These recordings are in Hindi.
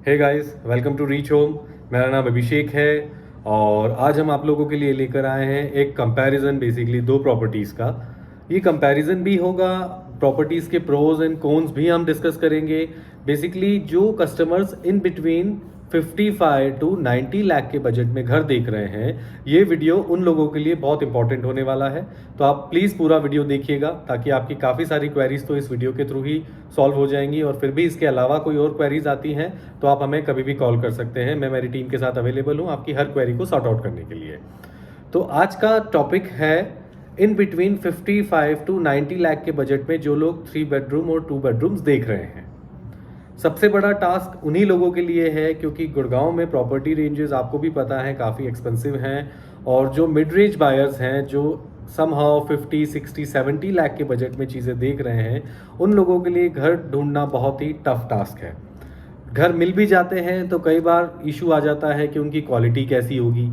Hey guys, welcome to Reach Home. मेरा नाम अभिषेक है और आज हम आप लोगों के लिए लेकर आए हैं एक कंपैरिजन, बेसिकली दो प्रॉपर्टीज़ का। ये कंपैरिजन भी होगा, प्रॉपर्टीज़ के प्रोज एंड कॉन्स भी हम डिस्कस करेंगे। बेसिकली जो customers in between 55 to 90 lakh के बजट में घर देख रहे हैं, ये वीडियो उन लोगों के लिए बहुत इंपॉर्टेंट होने वाला है। तो आप प्लीज़ पूरा वीडियो देखिएगा ताकि आपकी काफ़ी सारी क्वेरीज तो इस वीडियो के थ्रू ही सॉल्व हो जाएंगी, और फिर भी इसके अलावा कोई और क्वेरीज आती हैं तो आप हमें कभी भी कॉल कर सकते हैं। मैं मेरी टीम के साथ अवेलेबल हूँ आपकी हर क्वेरी को सॉर्ट आउट करने के लिए। तो आज का टॉपिक है इन बिटवीन 55 टू 90 लाख के बजट में जो लोग 3 बेडरूम और 2 बेडरूम्स देख रहे हैं। सबसे बड़ा टास्क उन्हीं लोगों के लिए है क्योंकि गुड़गांव में प्रॉपर्टी रेंजेस आपको भी पता है काफ़ी एक्सपेंसिव हैं, और जो मिड रेंज बायर्स हैं जो समहाउ 50, 60, 70 लाख के बजट में चीज़ें देख रहे हैं, उन लोगों के लिए घर ढूंढना बहुत ही टफ टास्क है। घर मिल भी जाते हैं तो कई बार इशू आ जाता है कि उनकी क्वालिटी कैसी होगी,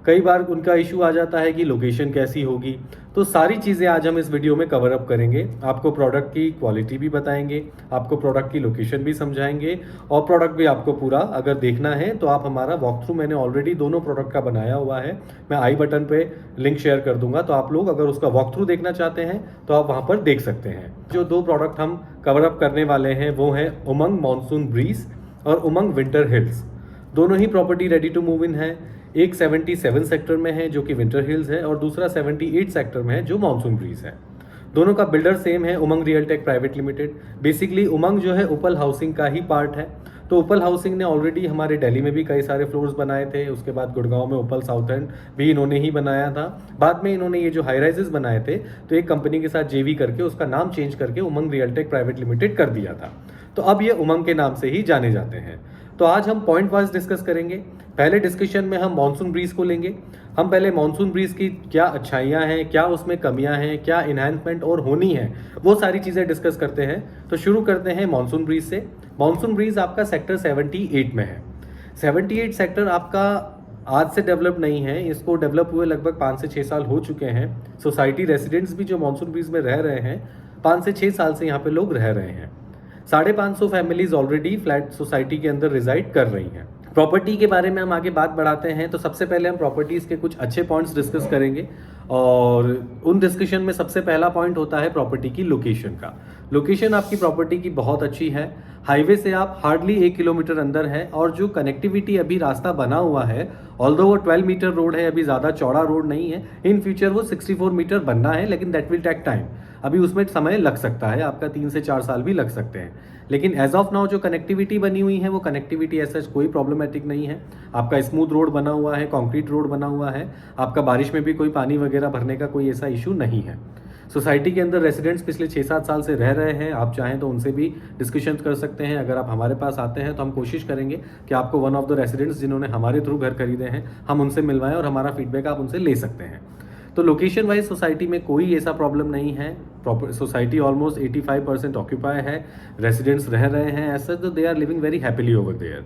कई बार उनका इशू आ जाता है कि लोकेशन कैसी होगी। तो सारी चीज़ें आज हम इस वीडियो में कवर अप करेंगे। आपको प्रोडक्ट की क्वालिटी भी बताएंगे, आपको प्रोडक्ट की लोकेशन भी समझाएंगे, और प्रोडक्ट भी आपको पूरा अगर देखना है तो आप हमारा वॉक थ्रू मैंने ऑलरेडी दोनों प्रोडक्ट का बनाया हुआ है, मैं आई बटन पे लिंक शेयर कर दूंगा। तो आप लोग अगर उसका वॉक थ्रू देखना चाहते हैं तो आप वहाँ पर देख सकते हैं। जो दो प्रोडक्ट हम कवर अप करने वाले हैं वो हैं उमंग मानसून ब्रीज और उमंग विंटर हिल्स। दोनों ही property ready to move in है। एक 77 सेक्टर में है जो कि विंटर हिल्स है, और दूसरा 78 सेक्टर में है जो मानसून ब्रीज है। दोनों का बिल्डर सेम है, Umang real tech private limited. Basically Umang जो है उपल हाउसिंग का ही पार्ट है। तो उपल हाउसिंग ने ऑलरेडी हमारे दिल्ली में भी कई सारे फ्लोर्स बनाए थे, उसके बाद गुड़गांव में उपल साउथ एंड भी इन्होंने ही बनाया था। बाद में इन्होंने ये जो हाई राइजेस बनाए थे तो एक कंपनी के साथ जेवी करके उसका नाम चेंज करके उमंग रियल टेक प्राइवेट लिमिटेड कर दिया था। तो अब ये उमंग के नाम से ही जाने जाते हैं। तो आज हम पॉइंट वाइज डिस्कस करेंगे। पहले डिस्कशन में हम मानसून ब्रीज को लेंगे। हम पहले मानसून ब्रीज की क्या अच्छाइयाँ हैं, क्या उसमें कमियां हैं, क्या इन्हांसमेंट और होनी है, वो सारी चीज़ें डिस्कस करते हैं। तो शुरू करते हैं मानसून ब्रीज से। मानसून ब्रीज आपका सेक्टर 78 में है। 78 सेक्टर आपका आज से डेवलप नहीं है, इसको डेवलप हुए लगभग 5 से 6 साल हो चुके हैं। सोसाइटी रेसिडेंट्स भी जो मानसून ब्रीज में रह रहे हैं 5 से 6 साल से यहाँ पे लोग रह रहे हैं। 550 फैमिलीज ऑलरेडी फ्लैट सोसाइटी के अंदर रिजाइड कर रही हैं। प्रॉपर्टी के बारे में हम आगे बात बढ़ाते हैं। तो सबसे पहले हम प्रॉपर्टीज़ के कुछ अच्छे पॉइंट्स डिस्कस करेंगे, और उन डिस्कशन में सबसे पहला पॉइंट होता है प्रॉपर्टी की लोकेशन का। लोकेशन आपकी प्रॉपर्टी की बहुत अच्छी है। हाईवे से आप हार्डली 1 किलोमीटर अंदर है, और जो कनेक्टिविटी अभी रास्ता बना हुआ है, ऑल्दो वो 12 मीटर रोड है, अभी ज़्यादा चौड़ा रोड नहीं है। इन फ्यूचर वो 64 मीटर बनना है, लेकिन दैट विल टेक टाइम। अभी उसमें समय लग सकता है, आपका 3 से 4 साल भी लग सकते हैं। लेकिन एज ऑफ नाउ जो कनेक्टिविटी बनी हुई है वो कनेक्टिविटी ऐसा कोई प्रॉब्लमेटिक नहीं है। आपका स्मूथ रोड बना हुआ है, कंक्रीट रोड बना हुआ है, आपका बारिश में भी कोई पानी वगैरह भरने का कोई ऐसा इशू नहीं है। सोसाइटी के अंदर रेसिडेंट्स पिछले 6-7 साल से रह रहे हैं, आप चाहें तो उनसे भी डिस्कशन कर सकते हैं। अगर आप हमारे पास आते हैं तो हम कोशिश करेंगे कि आपको वन ऑफ द रेसिडेंट्स जिन्होंने हमारे थ्रू घर खरीदे हैं हम उनसे मिलवाएं, और हमारा फीडबैक आप उनसे ले सकते हैं। तो लोकेशन वाइज सोसाइटी में कोई ऐसा प्रॉब्लम नहीं है। प्रॉपर सोसाइटी ऑलमोस्ट 85% ऑक्यूपाई है, रेसिडेंट्स रह रहे हैं ऐसा, तो they are living very happily over there.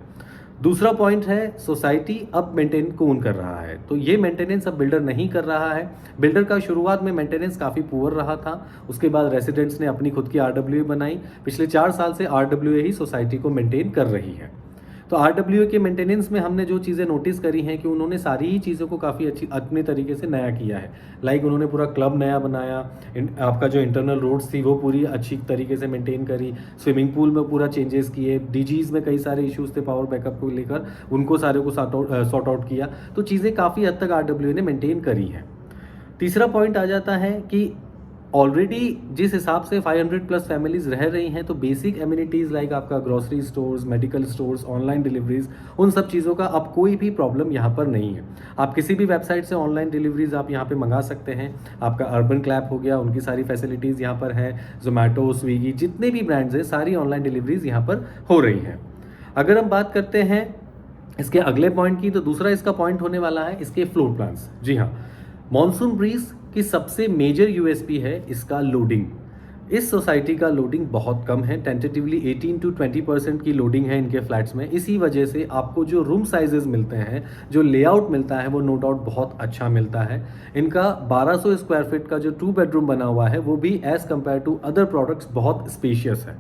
दूसरा पॉइंट है सोसाइटी अब मेंटेन कौन कर रहा है। तो ये मेंटेनेंस अब बिल्डर नहीं कर रहा है। बिल्डर का शुरुआत में मेंटेनेंस काफ़ी पुअर रहा था, उसके बाद रेसिडेंट्स ने अपनी खुद की RWA बनाई। पिछले 4 साल से RWA ही सोसाइटी को मेंटेन कर रही है। तो RWA के मेंटेनेंस में हमने जो चीज़ें नोटिस करी हैं कि उन्होंने सारी ही चीज़ों को काफ़ी अच्छी अपने तरीके से नया किया है। लाइक उन्होंने पूरा क्लब नया बनाया, आपका जो इंटरनल रोड्स थी वो पूरी अच्छी तरीके से मेंटेन करी, स्विमिंग पूल में पूरा चेंजेस किए, DGs में कई सारे इश्यूज थे पावर बैकअप को लेकर, उनको सारे को सॉर्ट आउट किया। तो चीज़ें काफ़ी हद तक RWA ने मेंटेन करी है। तीसरा पॉइंट आ जाता है कि ऑलरेडी जिस हिसाब से 500+ फैमिलीज रह रही हैं, तो बेसिक एमिनिटीज़ लाइक आपका grocery stores, medical stores, online deliveries, उन सब चीज़ों का अब कोई भी प्रॉब्लम यहाँ पर नहीं है। आप किसी भी वेबसाइट से ऑनलाइन डिलीवरीज आप यहाँ पे मंगा सकते हैं। आपका अर्बन क्लैप हो गया, उनकी सारी फैसिलिटीज़ यहाँ पर है। जोमेटो, स्विगी, जितने भी ब्रांड्स हैं सारी ऑनलाइन डिलीवरीज यहाँ पर हो रही हैं। अगर हम बात करते हैं इसके अगले पॉइंट की, तो दूसरा इसका पॉइंट होने वाला है इसके फ्लोर प्लान्स। जी हाँ, मानसून ब्रीज की सबसे मेजर USP है इसका लोडिंग। इस सोसाइटी का लोडिंग बहुत कम है, टेंटेटिवली 18 to 20% की लोडिंग है इनके फ्लैट्स में। इसी वजह से आपको जो रूम साइजेस मिलते हैं, जो लेआउट मिलता है, वो नो डाउट बहुत अच्छा मिलता है। इनका 1200 स्क्वायर फीट का जो 2 बेडरूम बना हुआ है वो भी as compare to other products बहुत स्पेशियस है।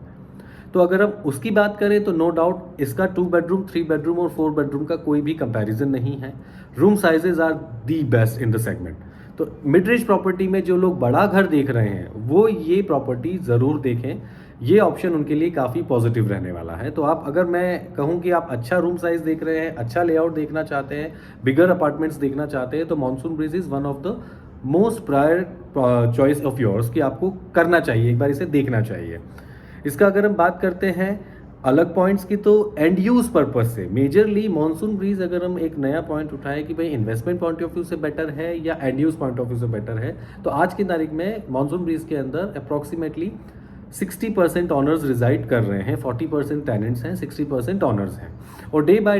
तो अगर हम उसकी बात करें तो नो डाउट इसका 2 बेडरूम, 3 बेडरूम और 4 बेडरूम का कोई भी कंपैरिजन नहीं है। Room sizes are the best in the segment. तो मिड रेंज प्रॉपर्टी में जो लोग बड़ा घर देख रहे हैं वो ये प्रॉपर्टी ज़रूर देखें। ये ऑप्शन उनके लिए काफ़ी पॉजिटिव रहने वाला है। तो आप, अगर मैं कहूँ कि आप अच्छा रूम साइज देख रहे हैं, अच्छा लेआउट देखना चाहते हैं, बिगर अपार्टमेंट्स देखना चाहते हैं, तो Monsoon Breeze is one of the most prior choice of yours कि आपको करना चाहिए, एक बार इसे देखना चाहिए। इसका अगर हम बात करते हैं अलग पॉइंट्स की, तो एंड यूज़ पर्पस से मेजरली मॉनसून ब्रीज, अगर हम एक नया पॉइंट उठाएं कि भाई इन्वेस्टमेंट पॉइंट ऑफ व्यू से बेटर है या and use point of view से बेटर है, तो आज की तारीख में मॉनसून ब्रीज के अंदर अप्रॉक्सीमेटली 60% ऑनर्स रिजाइड कर रहे हैं, 40% टेनेंट्स हैं, 60% ऑनर्स हैं। और डे बाय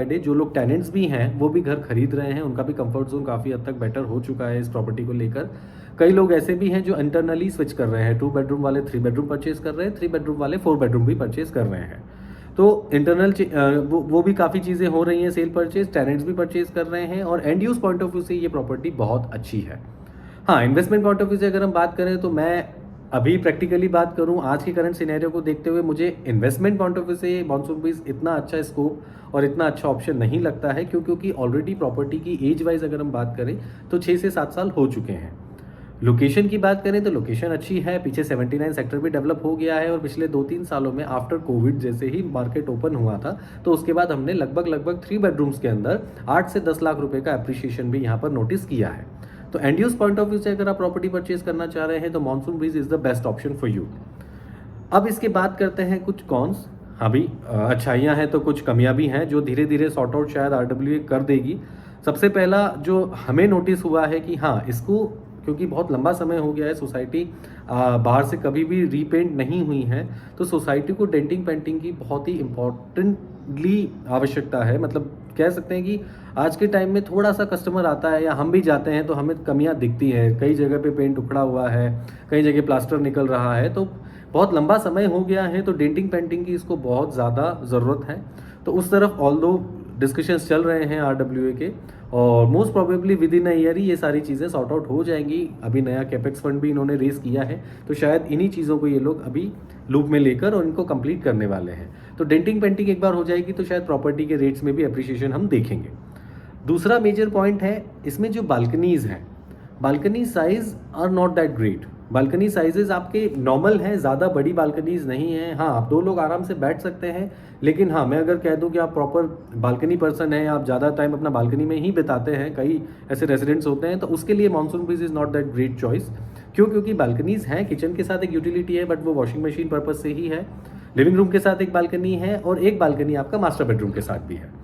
डे जो लोग टेनेंट्स भी हैं वो भी घर खरीद रहे हैं, उनका भी कंफर्ट जोन काफ़ी हद तक बेटर हो चुका है इस प्रॉपर्टी को लेकर। कई लोग ऐसे भी हैं जो इंटरनली स्विच कर रहे हैं, 2 बेडरूम वाले 3 बेडरूम परचेज कर रहे हैं, 3 बेडरूम वाले 4 बेडरूम भी परचेज कर रहे हैं। तो इंटरनल वो भी काफ़ी चीज़ें हो रही हैं, सेल परचेज, टेनेंट्स भी परचेज कर रहे हैं, और and use point of view से ये प्रॉपर्टी बहुत अच्छी है। हाँ, इन्वेस्टमेंट पॉइंट ऑफ व्यू से अगर हम बात करें तो मैं अभी प्रैक्टिकली बात करूं, आज के करंट सिनेरियो को देखते हुए मुझे इन्वेस्टमेंट पॉइंट ऑफ व्यू से मॉनसून ब्रीज इतना अच्छा स्कोप और इतना अच्छा ऑप्शन नहीं लगता है, क्योंकि ऑलरेडी प्रॉपर्टी की एज वाइज अगर हम बात करें तो 6 से 7 साल हो चुके हैं। लोकेशन की बात करें तो लोकेशन अच्छी है, पीछे 79 सेक्टर भी डेवलप हो गया है, और पिछले 2-3 सालों में आफ्टर कोविड जैसे ही मार्केट ओपन हुआ था तो उसके बाद हमने लगभग 3 बेडरूम्स के अंदर 8 से 10 लाख रुपए का एप्रिसिएशन भी यहाँ पर नोटिस किया है। तो and use point of view से अगर आप प्रॉपर्टी परचेज करना चाह रहे हैं तो Monsoon Breeze is the best option for you. अब इसके बात करते हैं कुछ कॉन्स। हाँ भी, अच्छाइयाँ हैं तो कुछ कमियाँ भी हैं जो धीरे धीरे सॉर्ट आउट शायद RWA कर देगी। सबसे पहला जो हमें नोटिस हुआ है कि हाँ, इसको क्योंकि बहुत लंबा समय हो गया है, सोसाइटी बाहर से कभी भी रीपेंट नहीं हुई है, तो सोसाइटी को डेंटिंग पेंटिंग की बहुत ही इम्पोर्टेंटली आवश्यकता है। मतलब कह सकते हैं कि आज के टाइम में थोड़ा सा कस्टमर आता है या हम भी जाते हैं तो हमें कमियां दिखती हैं, कई जगह पे पेंट उखड़ा हुआ है, कई जगह प्लास्टर निकल रहा है, तो बहुत लंबा समय हो गया है, तो डेंटिंग पेंटिंग की इसको बहुत ज़्यादा ज़रूरत है। तो उस तरफ ऑल्दो डिस्कशंस चल रहे हैं RWA के, और most probably within a year ही ये सारी चीज़ें सॉर्ट आउट हो जाएंगी। अभी नया कैपेक्स फंड भी इन्होंने रेस किया है, तो शायद इन्हीं चीज़ों को ये लोग अभी लूप में लेकर और इनको कंप्लीट करने वाले हैं। तो डेंटिंग पेंटिंग एक बार हो जाएगी तो शायद प्रॉपर्टी के रेट्स में भी अप्रिशिएशन हम देखेंगे। दूसरा मेजर पॉइंट है इसमें जो बालकनीज़ हैं, balcony size are not that great. Balcony sizes आपके नॉर्मल हैं, ज़्यादा बड़ी बालकनीज नहीं हैं। हाँ, आप 2 लोग आराम से बैठ सकते हैं, लेकिन हाँ, मैं अगर कह दूं कि आप प्रॉपर बालकनी पर्सन हैं, आप ज़्यादा टाइम अपना बालकनी में ही बिताते हैं, कई ऐसे रेजिडेंट्स होते हैं, तो उसके लिए Monsoon Breeze is not that great choice. क्यों? क्योंकि बालकनीज हैं, किचन के साथ एक यूटिलिटी है, बट वो वॉशिंग मशीन पर्पज़ से ही है। लिविंग रूम के साथ एक बालकनी है, और एक बालकनी आपका मास्टर बेडरूम के साथ भी है।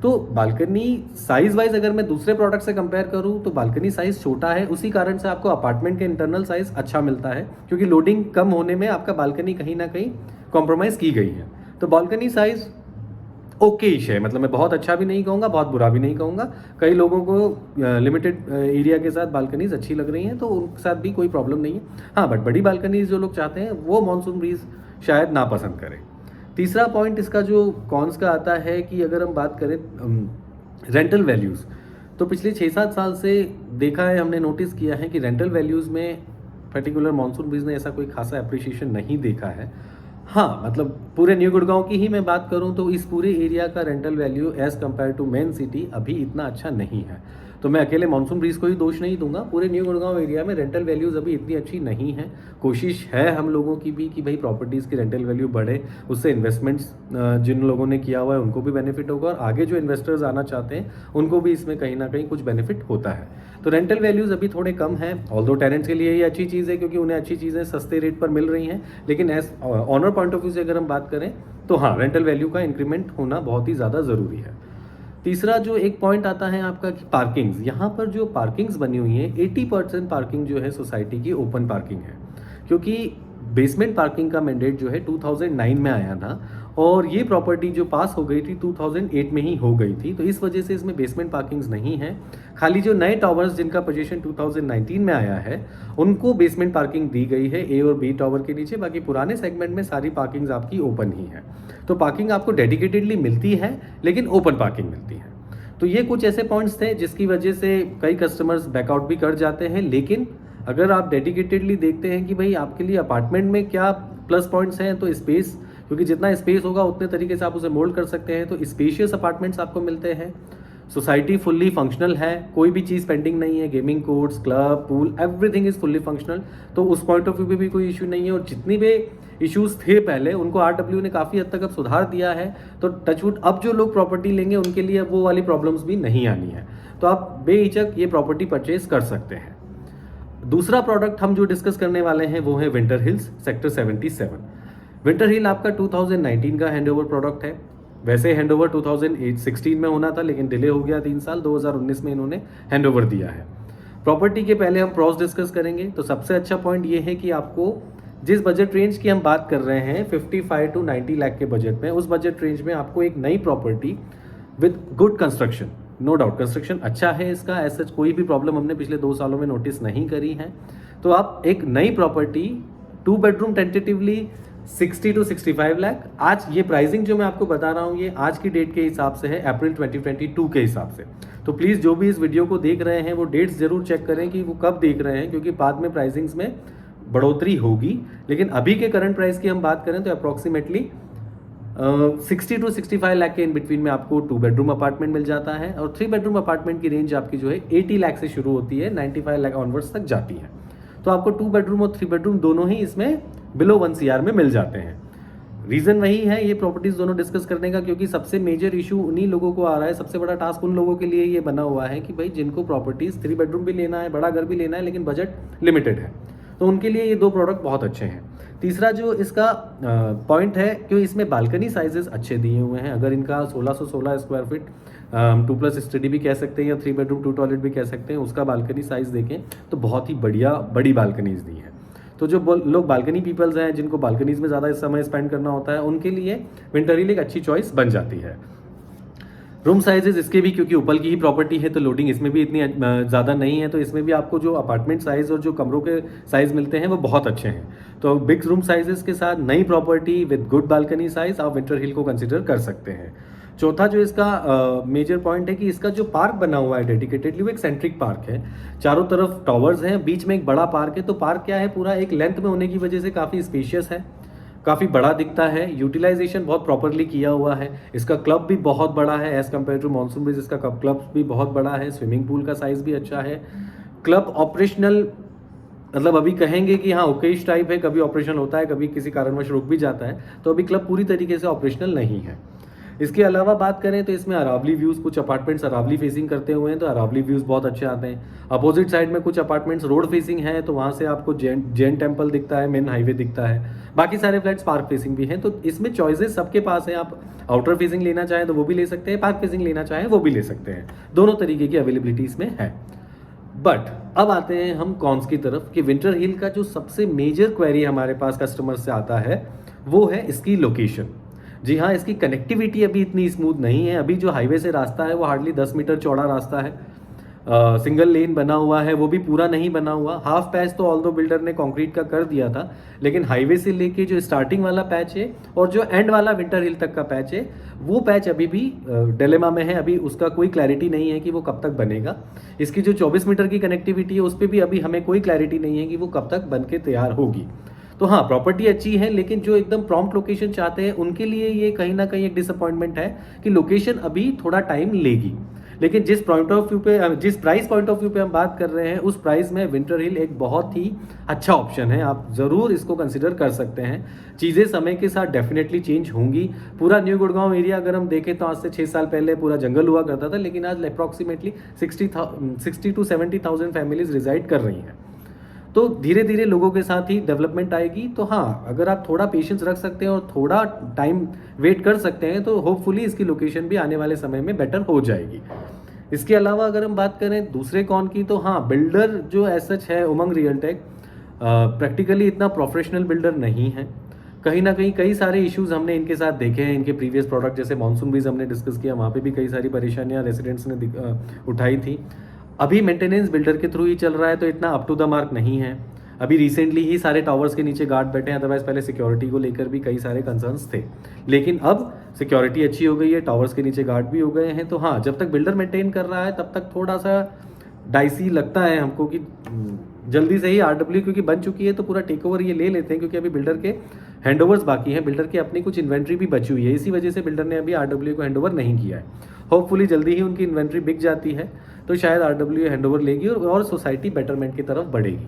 तो बालकनी साइज वाइज अगर मैं दूसरे प्रोडक्ट से कंपेयर करूं तो बालकनी साइज छोटा है, उसी कारण से आपको अपार्टमेंट के इंटरनल साइज अच्छा मिलता है, क्योंकि लोडिंग कम होने में आपका बालकनी कहीं ना कहीं कॉम्प्रोमाइज़ की गई है। तो बालकनी साइज ओकेश है, मतलब मैं बहुत अच्छा भी नहीं कहूँगा, बहुत बुरा भी नहीं कहूँगा। कई लोगों को लिमिटेड एरिया के साथ बालकनीज अच्छी लग रही हैं, तो उनके साथ भी कोई प्रॉब्लम नहीं है। हाँ, बट बड़ी बालकनीज जो लोग चाहते हैं वो मॉनसून ब्रीज शायद ना पसंद करें। तीसरा पॉइंट इसका जो कॉन्स का आता है कि अगर हम बात करें रेंटल वैल्यूज़, तो पिछले 6-7 साल से देखा है, हमने नोटिस किया है कि रेंटल वैल्यूज़ में पर्टिकुलर मॉनसून ब्रीज ने ऐसा कोई खासा अप्रिशिएशन नहीं देखा है। हाँ, मतलब पूरे न्यू गुड़गांव की ही मैं बात करूं तो इस पूरे एरिया का rental value as compare to main city अभी इतना अच्छा नहीं है। तो मैं अकेले मॉनसून ब्रीज को ही दोष नहीं दूंगा, पूरे न्यू गुड़गांव एरिया में रेंटल वैल्यूज़ अभी इतनी अच्छी नहीं है। कोशिश है हम लोगों की भी कि भाई प्रॉपर्टीज़ की रेंटल वैल्यू बढ़े, उससे इन्वेस्टमेंट्स जिन लोगों ने किया हुआ है उनको भी बेनिफिट होगा, और आगे जो इन्वेस्टर्स आना चाहते हैं उनको भी इसमें कहीं ना कहीं कुछ बेनिफिट होता है। तो रेंटल वैल्यूज़ अभी थोड़े कम हैं, ऑल्दो टेनेंट्स के लिए ये अच्छी चीज़ है क्योंकि उन्हें अच्छी चीज़ें सस्ते रेट पर मिल रही हैं, लेकिन as owner point of view से अगर हम बात करें तो हाँ, रेंटल वैल्यू का इंक्रीमेंट होना बहुत ही ज़्यादा ज़रूरी है। तीसरा जो एक पॉइंट आता है आपका कि पार्किंग्स, यहाँ पर जो पार्किंग्स बनी हुई हैं 80% पार्किंग जो है सोसाइटी की ओपन पार्किंग है, क्योंकि बेसमेंट पार्किंग का मैंडेट जो है 2009 में आया था, और ये प्रॉपर्टी जो पास हो गई थी 2008 में ही हो गई थी, तो इस वजह से इसमें बेसमेंट पार्किंग्स नहीं है। खाली जो नए टावर्स जिनका पोजीशन 2019 में आया है उनको बेसमेंट पार्किंग दी गई है A और B टावर के नीचे, बाकी पुराने सेगमेंट में सारी पार्किंग्स आपकी ओपन ही है। तो पार्किंग आपको डेडिकेटेडली मिलती है, लेकिन ओपन पार्किंग मिलती है। तो ये कुछ ऐसे पॉइंट्स थे जिसकी वजह से कई कस्टमर्स बैकआउट भी कर जाते हैं, लेकिन अगर आप डेडिकेटेडली देखते हैं कि भाई आपके लिए अपार्टमेंट में क्या प्लस पॉइंट्स हैं, तो स्पेस क्योंकि जितना स्पेस होगा उतने तरीके से आप उसे मोल्ड कर सकते हैं। तो स्पेशियस अपार्टमेंट्स आपको मिलते हैं। सोसाइटी फुल्ली फंक्शनल है, कोई भी चीज़ पेंडिंग नहीं है, gaming courts, club, pool, everything is fully functional. तो उस पॉइंट ऑफ व्यू पे भी कोई इशू नहीं है। और जितनी भी इश्यूज थे पहले, उनको आरडब्ल्यू ने काफ़ी हद तक अब सुधार दिया है। तो टचवुड अब जो लोग प्रॉपर्टी लेंगे उनके लिए वो वाली प्रॉब्लम्स भी नहीं आनी है। तो आप बेहिचक ये प्रॉपर्टी परचेज कर सकते हैं। दूसरा प्रोडक्ट हम जो डिस्कस करने वाले हैं वो है विंटर हिल्स सेक्टर 77। विंटर हिल आपका 2019 का हैंडओवर प्रोडक्ट है। वैसे हैंडओवर 2016 में होना था, लेकिन डिले हो गया 3 साल, 2019 में इन्होंने हैंडओवर दिया है। प्रॉपर्टी के पहले हम प्रॉस डिस्कस करेंगे। तो सबसे अच्छा पॉइंट ये है कि आपको जिस बजट रेंज की हम बात कर रहे हैं 55 to 90 लाख के बजट में, उस बजट रेंज में आपको एक नई property with good construction, no doubt construction अच्छा है इसका, ऐसा कोई भी प्रॉब्लम हमने पिछले 2 सालों में नोटिस नहीं करी है। तो आप एक नई property 2 bedroom tentatively 60 to 65 lakh, आज ये प्राइसिंग जो मैं आपको बता रहा हूँ ये आज की डेट के हिसाब से है, अप्रैल 2022 के हिसाब से। तो प्लीज़ जो भी इस वीडियो को देख रहे हैं वो डेट्स जरूर चेक करें कि वो कब देख रहे हैं, क्योंकि बाद में प्राइसिंग्स में बढ़ोतरी होगी। लेकिन अभी के करंट प्राइस की हम बात करें तो अप्रॉक्सीमेटली 60 to 65 लाख के इन बिटवीन में आपको 2 बेडरूम अपार्टमेंट मिल जाता है। और 3 बेडरूम अपार्टमेंट की रेंज आपकी जो है 80 लाख से शुरू होती है, 95 लाख ऑनवर्ड्स तक जाती है। तो आपको 2 बेडरूम और 3 बेडरूम दोनों ही इसमें बिलो 1 CR में मिल जाते हैं। रीज़न वही है ये प्रॉपर्टीज़ दोनों डिस्कस करने का, क्योंकि सबसे मेजर इशू उन्हीं लोगों को आ रहा है, सबसे बड़ा टास्क उन लोगों के लिए ये बना हुआ है कि भाई जिनको प्रॉपर्टीज़ 3 बेडरूम भी लेना है, बड़ा घर भी लेना है, लेकिन बजट लिमिटेड है, तो उनके लिए ये 2 प्रोडक्ट बहुत अच्छे हैं। तीसरा जो इसका पॉइंट है कि इसमें बालकनी साइजेस अच्छे दिए हुए हैं। अगर इनका 1616 स्क्वायर फीट 2+ स्टडी भी कह सकते हैं या 3 बेडरूम 2 टॉयलेट भी कह सकते हैं, उसका बालकनी साइज़ देखें तो बहुत ही बढ़िया बड़ी बालकनीज दी है। तो जो लोग बालकनी पीपल्स हैं, जिनको बालकनीज में ज़्यादा समय स्पेंड करना होता है, उनके लिए विंटर हिल एक अच्छी चॉइस बन जाती है। रूम साइजेस इसके भी, क्योंकि ऊपर की ही प्रॉपर्टी है तो लोडिंग इसमें भी इतनी ज़्यादा नहीं है, तो इसमें भी आपको जो अपार्टमेंट साइज़ और जो कमरों के साइज़ मिलते हैं वो बहुत अच्छे हैं। तो बिग रूम साइजेस के साथ नई property with good balcony size आप विंटर हिल को कंसिडर कर सकते हैं। चौथा जो इसका मेजर पॉइंट है कि इसका जो पार्क बना हुआ है डेडिकेटेडली वो एक सेंट्रिक पार्क है। चारों तरफ टावर्स हैं, बीच में एक बड़ा पार्क है। तो पार्क क्या है, पूरा एक लेंथ में होने की वजह से काफ़ी स्पेशियस है, काफ़ी बड़ा दिखता है, यूटिलाइजेशन बहुत प्रॉपरली किया हुआ है। इसका क्लब भी बहुत बड़ा है as compare to Monsoon Breeze, इसका क्लब भी बहुत बड़ा है। स्विमिंग पूल का साइज़ भी अच्छा है। क्लब ऑपरेशनल, मतलब अभी कहेंगे कि हाँ ओकेश टाइप है, कभी ऑपरेशनल होता है, कभी किसी कारणवश रुक भी जाता है, तो अभी क्लब पूरी तरीके से ऑपरेशनल नहीं है। इसके अलावा बात करें तो इसमें अरावली व्यूज़, कुछ अपार्टमेंट्स अरावली फेसिंग करते हुए हैं तो अरावली व्यूज़ बहुत अच्छे आते हैं। अपोजिट साइड में कुछ अपार्टमेंट्स रोड फेसिंग हैं तो वहाँ से आपको जैन टेम्पल दिखता है, मेन हाईवे दिखता है। बाकी सारे फ्लैट्स पार्क फेसिंग भी हैं। तो इसमें चॉइसेस सबके पास हैं, आप आउटर फेसिंग लेना चाहें तो वो भी ले सकते हैं, पार्क फेसिंग लेना चाहें वो भी ले सकते हैं। दोनों तरीके की अवेलेबिलिटी इसमें है। बट अब आते हैं हम कॉन्स की तरफ कि विंटर हिल का जो सबसे मेजर क्वेरी हमारे पास कस्टमर से आता है वो है इसकी लोकेशन। जी हाँ, इसकी कनेक्टिविटी अभी इतनी स्मूथ नहीं है। अभी जो हाईवे से रास्ता है वो हार्डली 10 मीटर चौड़ा रास्ता है। सिंगल लेन बना हुआ है, वो भी पूरा नहीं बना हुआ। हाफ पैच तो ऑल्दो बिल्डर ने कंक्रीट का कर दिया था, लेकिन हाईवे से लेके जो स्टार्टिंग वाला पैच है और जो एंड वाला विंटर हिल तक का पैच है, वो पैच अभी भी डिलेमा में है। अभी उसका कोई क्लैरिटी नहीं है कि वो कब तक बनेगा। इसकी जो 24 मीटर की कनेक्टिविटी है उस पर भी अभी हमें कोई क्लैरिटी नहीं है कि वो कब तक बन के तैयार होगी। तो हाँ, प्रॉपर्टी अच्छी है, लेकिन जो एकदम प्रॉम्प्ट लोकेशन चाहते हैं उनके लिए ये कहीं ना कहीं एक डिसअपॉइंटमेंट है कि लोकेशन अभी थोड़ा टाइम लेगी। लेकिन जिस प्राइस पॉइंट ऑफ व्यू पे हम बात कर रहे हैं, उस प्राइस में विंटर हिल एक बहुत ही अच्छा ऑप्शन है। आप ज़रूर इसको कंसिडर कर सकते हैं। चीज़ें समय के साथ डेफिनेटली चेंज होंगी। पूरा न्यू गुड़गांव एरिया अगर हम देखें तो आज से 6 साल पहले पूरा जंगल हुआ करता था, लेकिन आज अप्रॉक्सीमेटली 60 to 70,000 फैमिलीज रिजाइड कर रही हैं। तो धीरे धीरे लोगों के साथ ही डेवलपमेंट आएगी। तो हाँ, अगर आप थोड़ा पेशेंस रख सकते हैं और थोड़ा टाइम वेट कर सकते हैं तो होपफुली इसकी लोकेशन भी आने वाले समय में बेटर हो जाएगी। इसके अलावा अगर हम बात करें दूसरे कॉन की, तो हाँ, बिल्डर जो एज सच है उमंग रियलटेक प्रैक्टिकली इतना प्रोफेशनल बिल्डर नहीं है। कहीं ना कहीं कई सारे इश्यूज हमने इनके साथ देखे हैं। इनके प्रीवियस प्रोडक्ट जैसे मॉनसून ब्रीज हमने डिस्कस किया, वहाँ पे भी कई सारी परेशानियाँ रेसिडेंट्स ने उठाई थी। अभी मेंटेनेंस बिल्डर के थ्रू ही चल रहा है, तो इतना अप टू द मार्क नहीं है। अभी रिसेंटली ही सारे टावर्स के नीचे गार्ड बैठे हैं, अदरवाइज पहले सिक्योरिटी को लेकर भी कई सारे कंसर्न्स थे, लेकिन अब सिक्योरिटी अच्छी हो गई है, टावर्स के नीचे गार्ड भी हो गए हैं। तो हाँ, जब तक बिल्डर मेंटेन कर रहा है तब तक थोड़ा सा डाइसी लगता है हमको कि जल्दी से ही आरडब्ल्यू क्योंकि बन चुकी है तो पूरा टेक ओवर ये ले लेते हैं, क्योंकि अभी बिल्डर के हैंडओवर्स बाकी हैं, बिल्डर की अपनी कुछ इन्वेंट्री भी बची हुई है, इसी वजह से बिल्डर ने अभी आरडब्ल्यूए को हैंडओवर नहीं किया है। होपफुली जल्दी ही उनकी इन्वेंट्री बिक जाती है तो शायद आरडब्ल्यूए हैंडओवर लेगी और सोसाइटी बेटरमेंट की तरफ बढ़ेगी।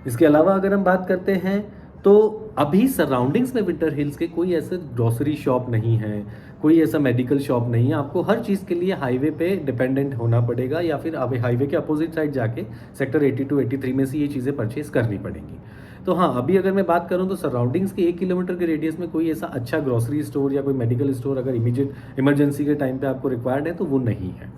इसके अलावा अगर हम बात करते हैं तो अभी सराउंडिंग्स में विंटर हिल्स के कोई ऐसे ग्रोसरी शॉप नहीं है, कोई ऐसा मेडिकल शॉप नहीं है। आपको हर चीज़ के लिए हाईवे पे डिपेंडेंट होना पड़ेगा या फिर अभी हाईवे के अपोजिट साइड जाके सेक्टर 82 83 में से ये चीज़ें परचेज करनी पड़ेंगी। तो हाँ, अभी अगर मैं बात करूँ तो सराउंडिंग्स के 1 किलोमीटर के रेडियस में कोई ऐसा अच्छा ग्रोसरी स्टोर या कोई मेडिकल स्टोर अगर इमीडिएट इमरजेंसी के टाइम पे आपको रिक्वायर्ड है तो वो नहीं है।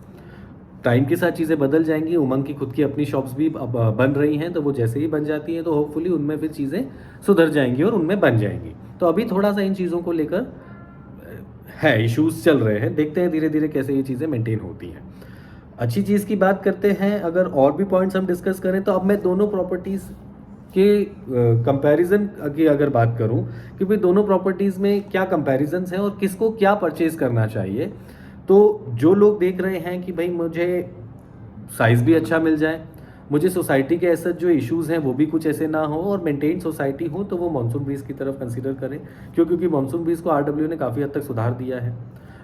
टाइम के साथ चीज़ें बदल जाएंगी, उमंग की खुद की अपनी शॉप्स भी अब बन रही हैं, तो वो जैसे ही बन जाती हैं तो होपफुली उनमें फिर चीज़ें सुधर जाएंगी और उनमें बन जाएंगी। तो अभी थोड़ा सा इन चीज़ों को लेकर है इश्यूज चल रहे हैं, देखते हैं धीरे धीरे कैसे ये चीज़ें मेंटेन होती हैं। अच्छी चीज़ की बात करते हैं, अगर और भी पॉइंट्स हम डिस्कस करें तो अब मैं दोनों प्रॉपर्टीज़ के कंपैरिजन की अगर बात करूं कि भाई दोनों प्रॉपर्टीज़ में क्या कंपैरिजन्स हैं और किसको क्या परचेज करना चाहिए, तो जो लोग देख रहे हैं कि भाई मुझे साइज़ भी अच्छा मिल जाए, मुझे सोसाइटी के ऐसे जो इश्यूज़ हैं वो भी कुछ ऐसे ना हो और मेंटेन सोसाइटी हो, तो वो मानसून ब्रीज की तरफ कंसीडर करें, क्योंकि मानसून ब्रीज को आरडब्ल्यू ने काफ़ी हद तक सुधार दिया है।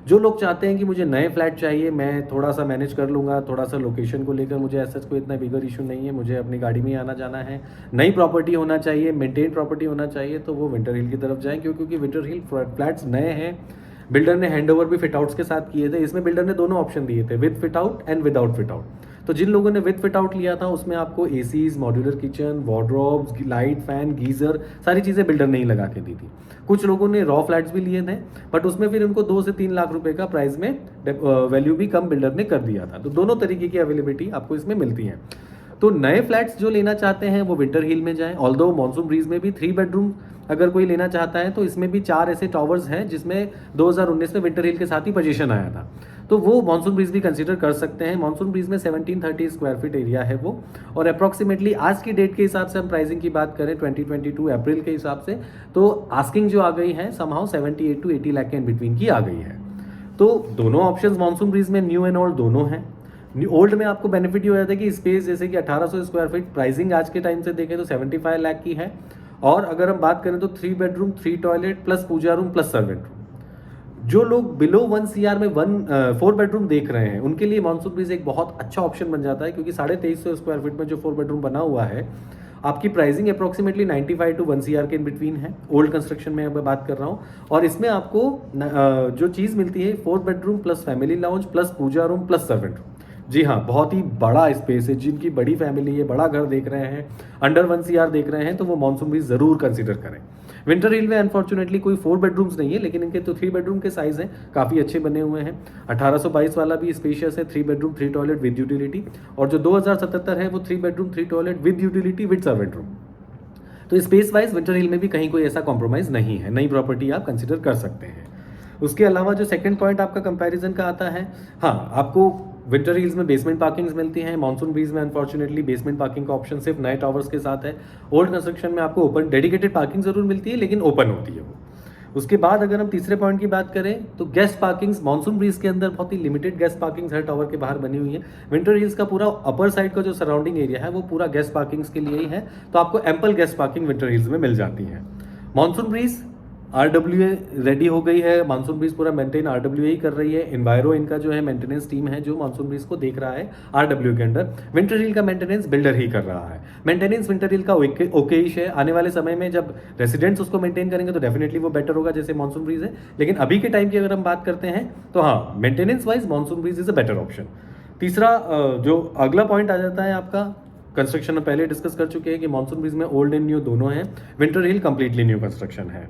जो लोग चाहते हैं कि मुझे नए फ्लैट चाहिए, मैं थोड़ा सा मैनेज कर लूँगा, थोड़ा सा लोकेशन को लेकर मुझे ऐसा कोई इतना बिगर इशू नहीं है, मुझे अपनी गाड़ी में ही आना जाना है, नई प्रॉपर्टी होना चाहिए, मेंटेन प्रॉपर्टी होना चाहिए, तो वो विंटर हिल की तरफ जाएँ, क्योंकि विंटर हिल फ्लैट्स नए हैं। बिल्डर ने हैंडओवर भी फिटआउट्स के साथ किए थे, इसमें बिल्डर ने दोनों ऑप्शन दिए थे, with fit-out and without fit-out. तो जिन लोगों ने विद फिटआउट लिया था उसमें आपको ACs, modular kitchen, wardrobes, light, fan, geyser, सारी चीज़ें बिल्डर ने ही लगा के दी थी। कुछ लोगों ने रॉ फ्लैट्स भी लिए थे, बट उसमें फिर उनको 2 से 3 लाख रुपए का प्राइस में वैल्यू भी कम बिल्डर ने कर दिया था। तो दोनों तरीके की अवेलेबिलिटी आपको इसमें मिलती है। तो नए फ्लैट्स जो लेना चाहते हैं वो विंटर हिल में जाएं। ऑल्दो मानसून ब्रीज में भी 3 बेडरूम अगर कोई लेना चाहता है तो इसमें भी 4 ऐसे टावर्स हैं जिसमें 2019 में विंटर हिल के साथ ही पोजीशन आया था, तो वो मानसून ब्रीज भी कंसीडर कर सकते हैं। मानसून ब्रीज में 1730 स्क्वायर फीट एरिया है वो, और अप्रॉक्सीमेटली आज की डेट के हिसाब से हम प्राइसिंग की बात करें 2022 अप्रैल के हिसाब से, तो आस्किंग जो आ गई है समहाउ 78 to 80 लाख के इन बिटवीन की आ गई है। तो दोनों ऑप्शंस मानसून ब्रीज में न्यू एंड ओल्ड दोनों हैं। ओल्ड में आपको बेनिफिट ये हो जाता है कि स्पेस जैसे कि 1800 स्क्वायर फीट प्राइसिंग आज के टाइम से देखें तो 75 लाख की है, और अगर हम बात करें तो 3 bedroom 3 toilet plus puja room plus servant room. जो लोग बिलो 1 CR में 4 बेडरूम देख रहे हैं उनके लिए मानसून ब्रीज एक बहुत अच्छा ऑप्शन बन जाता है, क्योंकि 2350 स्क्वायर फीट में जो 4 बेडरूम बना हुआ है आपकी प्राइसिंग अप्रॉक्सीमेटली 95 to 1 CR के इन बिटवीन है। ओल्ड कंस्ट्रक्शन में मैं बात कर रहा हूँ, और इसमें आपको जो चीज़ मिलती है 4 bedroom plus family lounge plus puja room plus servant room. जी हाँ, बहुत ही बड़ा स्पेस है। जिनकी बड़ी फैमिली है, बड़ा घर देख रहे हैं, अंडर 1 CR देख रहे हैं, तो वो मानसून ब्रीज ज़रूर कंसीडर करें। विंटर हिल में अनफॉर्चुनेटली कोई 4 बेडरूम्स नहीं है, लेकिन इनके तो 3 बेडरूम के साइज़ हैं, काफ़ी अच्छे बने हुए हैं। 1822 वाला भी स्पेशियस है, 3 बेडरूम 3 टॉयलेट विद यूटिलिटी, और जो 2077 है वो 3 bedroom 3 toilet with utility with servant room. तो स्पेस वाइज विंटर हिल में भी कहीं कोई ऐसा कॉम्प्रोमाइज़ नहीं है, नई प्रॉपर्टी आप कंसिडर कर सकते हैं। उसके अलावा जो सेकंड पॉइंट आपका कंपैरिजन का आता है, हाँ, आपको विंटर हिल्स में बेसमेंट पार्किंग्स मिलती हैं, मानसून ब्रीज में अनफॉर्चुनेटली बेसमेंट पार्किंग का ऑप्शन सिर्फ नए टावर्स के साथ है। ओल्ड कंस्ट्रक्शन में आपको ओपन डेडिकेटेड पार्किंग जरूर मिलती है, लेकिन ओपन होती है वो। उसके बाद अगर हम तीसरे पॉइंट की बात करें तो गेस्ट पार्किंग्स मानसून ब्रीज के अंदर बहुत ही लिमिटेड गेस्ट पार्किंग्स हर टावर के बाहर बनी हुई है। विंटर हिल्स का पूरा अपर साइड का जो सराउंडिंग एरिया है वो पूरा गेस्ट पार्किंग्स के लिए ही है, तो आपको ample guest parking winter hills में मिल जाती है। मानसून ब्रीज आरडब्ल्यूए रेडी हो गई है, मानसून ब्रीज पूरा मेंटेन आरडब्ल्यूए ही कर रही है। इन्वायरो इनका जो है मेंटेनेंस टीम है जो मानसून ब्रीज को देख रहा है आरडब्ल्यू के अंडर। विंटर हिल का मेंटेनेंस बिल्डर ही कर रहा है। मेंटेनेंस विंटर हिल का ओके ही है। आने वाले समय में जब रेसिडेंट्स उसको मेंटेन करेंगे तो डेफिनेटली वो बेटर होगा जैसे मानसून ब्रीज है, लेकिन अभी के टाइम की अगर हम बात करते हैं तो हाँ, maintenance wise Monsoon Breeze is a better option. तीसरा जो अगला पॉइंट आ जाता है आपका, कंस्ट्रक्शन में पहले डिस्कस कर चुके हैं कि मानसून ब्रीज में ओल्ड एंड न्यू दोनों हैं, विंटर हिल कंप्लीटली न्यू कंस्ट्रक्शन है।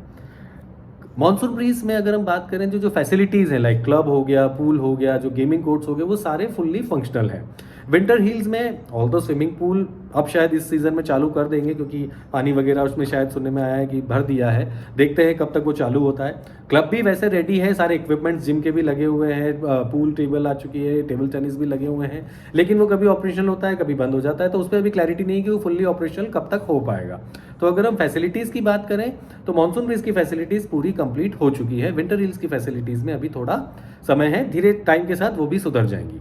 मानसून ब्रीज में अगर हम बात करें जो फैसिलिटीज़ हैं, लाइक क्लब हो गया, पूल हो गया, जो गेमिंग कोर्ट्स हो गए, वो सारे फुल्ली फंक्शनल हैं। विंटर हिल्स में ऑल्दो स्विमिंग पूल अब शायद इस सीज़न में चालू कर देंगे, क्योंकि पानी वगैरह उसमें शायद सुनने में आया है कि भर दिया है, देखते हैं कब तक वो चालू होता है। क्लब भी वैसे रेडी है, सारे इक्विपमेंट्स जिम के भी लगे हुए हैं, पूल टेबल आ चुकी है, टेबल टेनिस भी लगे हुए हैं, लेकिन वो कभी ऑपरेशनल होता है कभी बंद हो जाता है, तो उस पर अभी क्लैरिटी नहीं है कि वो फुल्ली ऑपरेशनल कब तक हो पाएगा। तो अगर हम फैसिलिटीज़ की बात करें तो मानसून ब्रीज की फैसिलिटीज़ पूरी कंप्लीट हो चुकी है। विंटर हिल्स की फैसिलिटीज़ में अभी थोड़ा समय है, धीरे टाइम के साथ वो भी सुधर जाएंगी।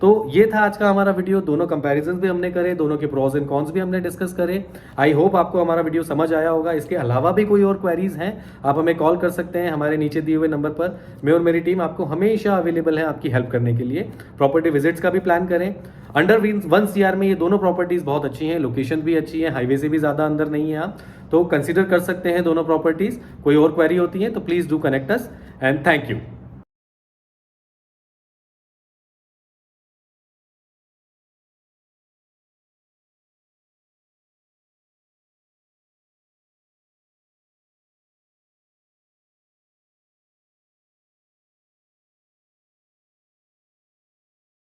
तो ये था आज का हमारा वीडियो। दोनों कंपैरिजन भी हमने करे, दोनों के प्रोज एंड कॉन्स भी हमने डिस्कस करे। आई होप आपको हमारा वीडियो समझ आया होगा। इसके अलावा भी कोई और क्वेरीज हैं, आप हमें कॉल कर सकते हैं हमारे नीचे दिए हुए नंबर पर। मैं और मेरी टीम आपको हमेशा अवेलेबल है आपकी हेल्प करने के लिए। प्रॉपर्टी विजिट्स का भी प्लान करें। अंडर 1 CR में ये दोनों प्रॉपर्टीज बहुत अच्छी हैं, लोकेशन भी अच्छी है, हाईवे से भी ज़्यादा अंदर नहीं है आप, तो कंसिडर कर सकते हैं दोनों प्रॉपर्टीज। कोई और क्वेरी होती है तो please do connect us and thank you.